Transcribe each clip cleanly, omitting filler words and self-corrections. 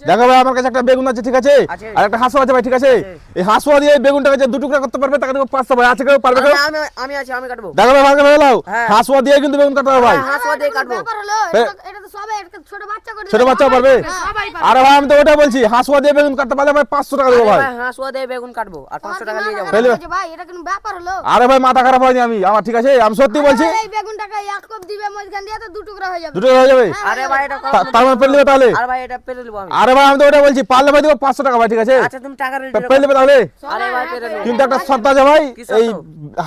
দেখো ভাই আমার কাছে একটা বেগুন আছে ঠিক আছে আর একটা হাঁসও আছে ভাই ঠিক আছে এই হাঁসুয়া দিয়ে বেগুনটাকে যে 2 টুকরা করতে পারবে তাকে দেবো 500 ভাই আছে কেউ পারবে কেউ আমি আছি আমি কাটবো দেখো ভাই ভাগে ভালো হাঁসুয়া দিয়ে কিন্তু বেগুন কাটতে হবে ভাই হাঁসুয়া দিয়ে কাটবো এটা তো সবাই ছোট বাচ্চা করে ছোট বাচ্চা পারবে আরে ভাই আমি তো ওটা বলছি হাঁসুয়া দিয়ে বেগুন কাটতে পারলে ভাই 500 টাকা দেবো ভাই হাঁসুয়া দিয়ে বেগুন কাটবো আর 500 টাকা নিয়ে যাবো ভাই এটা কোনো ব্যাপার হলো আরে ভাই মাথা খারাপ হয়নি আমি আমার ঠিক আছে আমি সত্যি বলছি এই বেগুনটাকে এক কোপ দিবে মাঝখান দিয়ে তো 2 টুকরা হয়ে যাবে 2 টুকরা হয়ে যাবে আরে ভাই এটা তার মানে পেলে তাহলে আরে ভাই এটা পেরে নেব আমি আরে ভাই আমি তো ওটা বলছি পারলে ভাই দেবো 500 টাকা ভাই ঠিক আছে আচ্ছা তুমি টাকা রেডি পেলে তাহলে আরে ভাই পেরে নেব কিন্তু একটা শর্ত আছে ভাই এই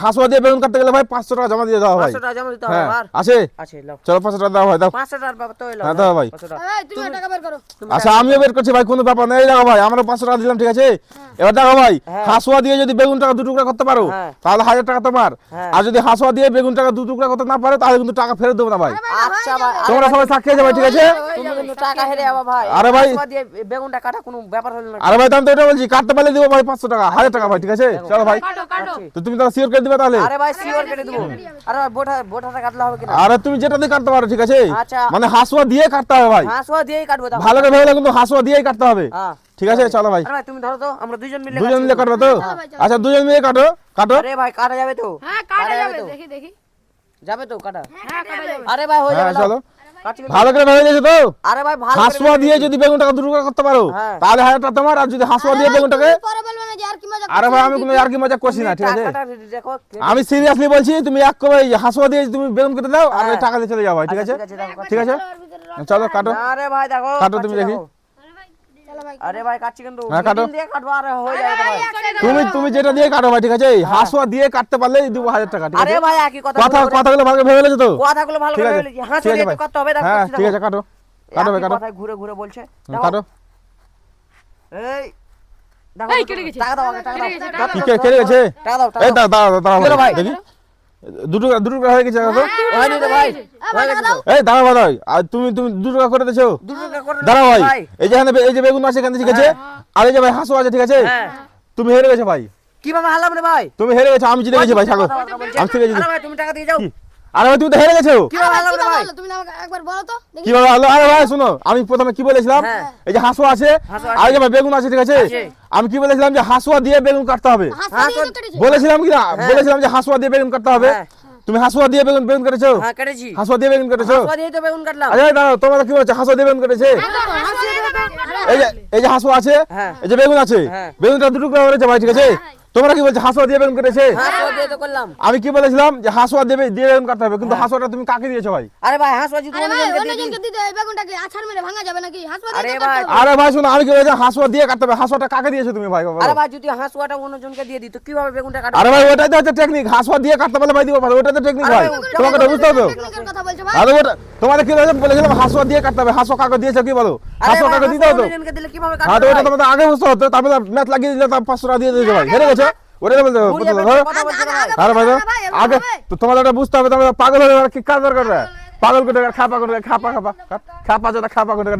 হাঁসুয়া দিয়ে বেগুন কাটতে গেলে ভাই 500 টাকা জমা দিয়ে দাও ভাই 500 টাকা জমা দিতে হবে আর আছে আছে নাও চলো 500 টাকা দাও ভাই দাও 500 টাকার বাবা তো এলো হ্যাঁ দাও ভাই এই তুমি টাকা বের করো আচ্ছা আমিও বের করছি ভাই কোনো ব্যাপার নেই দেখো ভাই আমরা 500 টাকা দিলাম ঠিক আছে এবার দেখো ভাই হাঁসুয়া দিয়ে যদি বেগুনটাকে 2 টুকরা করতে পারো তাহলে 1000 টাকা তোমার আর যদি হাঁসুয়া দিয়ে বেগুনটাকে 2 টুকরা করতে না পারো তাহলে কিন্তু টাকা ফেরত দেবো না ভাই আচ্ছা ভাই তোমরা সবাই সাক্ষী আছে ভাই ঠিক আছে তুমি কিন্তু টাকা হেরে যাবে ভাই আরে ভাই হাঁসুয়া দিয়ে বেগুনটা কাটা কোনো ব্যাপার হলো না আরে ভাই আমি তো এটা বলছি কাটতে পারলে দেবো ভাই 500 টাকা 1000 টাকা ভাই ঠিক আছে চলো ভাই তো তুমি তাহলে সিওর করে দিবে তাহলে আরে ভাই সিওর কেটে দেবো আরে ভাই বোটাটা কাটলে হবে কিনা আরে তুমি যেটা দিয়ে কাটতে পারো ঠিক আছে আচ্ছা মানে হাঁসুয়া দিয়ে কাটতে হবে ভাই হাঁসুয়া দিয়েই কাটবো তাহলে ভালো করে ভালো কিন্তু হাঁসুয়া দিয়েই কাটতে হবে হ্যাঁ ঠিক আছে চলো ভাই আরে ভাই তুমি ধরো তো আমরা দুইজন মিলে দুজন মিলে কাটবে তো আচ্ছা দুজন মিলে কাটো কাটো আরে ভাই কাটা যাবে তো হ্যাঁ কাটা যাবে দেখি যাবে তো কাটা হ্যাঁ কাটা যাবে আরে ভাই হয়ে হ্যাঁ যাবে চলো কাটি ভালো করে ভেবে দিয়েছো তো আরে ভাই ভালো হাঁসুয়া দিয়ে যদি বেগুনটাকে 2 টুকরা করতে পারো তাহলে 1000 টাকা তোমার আর যদি হাঁসুয়া দিয়ে বেগুনটাকে পরে বলবে না যে আর কি মজা আরে ভাই আমি কোনো আর কি মজা করছি না ঠিক আছে টাকাটা দেখো আমি সিরিয়াসলি বলছি তুমি এক করে হাঁসুয়া দিয়ে তুমি বেগুন কেটে দাও আর ওই টাকা দিয়ে চলে যাও ভাই ঠিক আছে ঠিক আছে চলো কাটো আরে ভাই দেখো কাটো তুমি দেখি চলো ভাই আরে ভাই কাটছি কিন্তু হ্যাঁ, কাটো। মিডিল দিয়ে কাটবো আর হয়ে যাবে তো ভাই তুমি যেটা দিয়ে কাটো ভাই ঠিক আছে হাঁসুয়া দিয়ে কাটতে পারলে দেবো 1000 টাকা ঠিক আরে আছে ভাই একই কথা কথাগুলো ভালো করে ভেবে নিয়েছো তো কথাগুলো ভালো ঠিক করে আছে বলেছি হাঁস ঠিক আছে দিয়ে ভাই করতে হবে দেখো হ্যাঁ ঠিক আছে কাটো কাটো ভাই কাটো কথাই ঘুরে ঘুরে বলছে কাটো এই দেখো টাকা দাও আগে টাকা দাও কি কেটে গেছে টাকা দাও এই দাও কেলো ভাই? দেখি দুটো টুকরা হয়ে গেছে দেখো হয়নি রে ভাই হয়ে গেছে তো এই দাঁড়াও ভাই আর তুমি 2 টুকরা করে দিয়েছো দুটো টাকা করে দাঁড়াও ভাই এই যে বেগুন আছে এখানে ঠিক আছে আর এই যে ভাই হাঁসু আছে ঠিক আছে হ্যাঁ তুমি হেরে গেছো ভাই কিভাবে হারলাম রে ভাই তুমি হেরে গেছো আমি জিতে গেছি ভাই ছাগো আমি জিতে গেছি আরে ভাই তুমি টাকা দিয়ে যাও আরে ভাই তুমি তো হেরে গেছো কিভাবে হারলাম রে ভাই তুমি আমাকে একবার বলো তো দেখি কিভাবে হলো আরে ভাই শুনো আমি প্রথমে কি বলেছিলাম এই যে হাঁসু আছে আর এই যে ভাই বেগুন আছে ঠিক আছে আমি কি বলেছিলাম যে হাঁসুয়া দিয়ে বেগুন কাটতে হবে হাসা দিয়ে তো কেটেছে বলেছিলাম কি না বলেছিলাম যে হাঁসুয়া দিয়ে বেগুন কাটতে হবে তুমি হাঁসুয়া দিয়ে বেগুন কেটেছো হ্যাঁ কেটেছি হাঁসুয়া দিয়ে বেগুন কেটেছো হাঁসুয়া দিয়ে তো বেগুন কাটলাম আরে দাঁড়াও তোমার কি বলছো হাঁসুয়া দিয়ে বেগুন কেটেছে এই যে হাঁসু আছে এই যে বেগুন আছে বেগুনটা 2 টুকরা হয়েছে ভাই ঠিক আছে তোমরা কি বলছো হাঁসুয়া দিয়ে বেগুন কেটেছে হাঁসুয়া দিয়ে তো করলাম আমি কি বলেছিলাম যে হাঁসুয়া দিয়ে বেগুন কাটতে হবে কিন্তু হাঁসুয়াটা তুমি কাকে দিয়েছো ভাই আরে ভাই হাঁসুয়া যদি আরে ভাই অন্যজনকে দিয়ে অন্যজনকে দিতে এই বেগুনটাকে আছাড় মেরে ভাঙা যাবে নাকি হাসপা আরে দিয়ে ভাই, আরে ভাই শোনো আমি কি বলেছি হাঁসুয়া দিয়ে কাটতে হবে হাঁসুয়াটা কাকে দিয়েছো তুমি ভাই বলো? আরে ভাই যদি হাঁসুয়াটা অন্যজনকে দিয়ে দিত কিভাবে বেগুনটা কাটবে আরে ভাই ওটাই তো হচ্ছে টেকনিক হাঁসুয়া দিয়ে কাটতে পারলে ভাই দিব পারো ওটাই তো টেকনিক ভাই তোমাকে তো বুঝতে হবে টেকনিকের কথা বলছো ভাই আরে ওটা তোমাদের কি বলেছিলাম হাঁসুয়া দিয়ে কাটতে হবে হাঁসুয়া কাকে দিয়েছো কি বলো হাঁসুয়া কাকে দিতে হতো অন্যজনকে দিলে কিভাবে হ্যাঁ তো কাটবে ওটা তোমাদের আগে বুঝতে হতো তারপরে ম্যাচ লাগিয়ে দিলে তার 500 টাকা দিয়ে দিয়েছো ভাই হেরে গেছো ওটাই বলতে হবে কথা বলছো ভাই আরে ভাই আগে তো তোমাদের এটা বুঝতে হবে তোমরা পাগল হয়ে কি কাজ দরকার পাগল করে খাপা করে খাপা যেটা খাপা করে